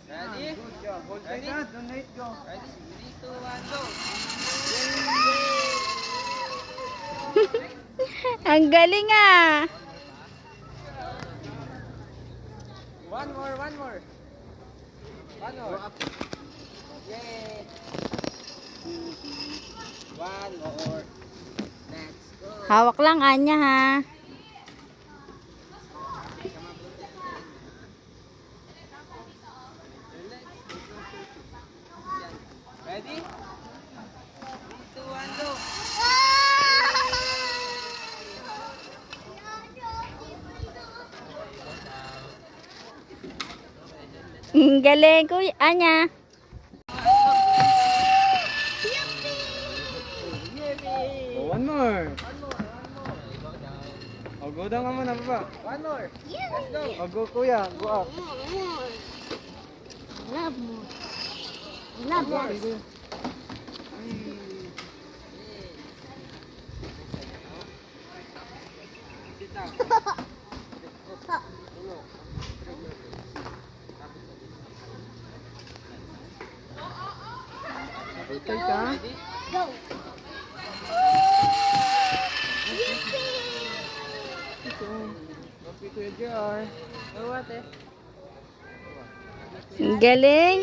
Ready? Good job. Hold Ready? tight, don't let go. Ready? 3, 2, 1, go! Ang galing ah. One more, one more. One more. Yay! One more. Let's go. Hawak lang Anya ha. Ready? 3, 2, 1, go! Ang galing kuya Anya. Oh, one more. Oh, go down ka muna, baba. One more. Let's go. Oh, go kuya, go up. Love mo. Love One more. Sige. Sit down. Hold tight ha. Ready? Go. Okay, Kuya JR. Go ate. Ang galing.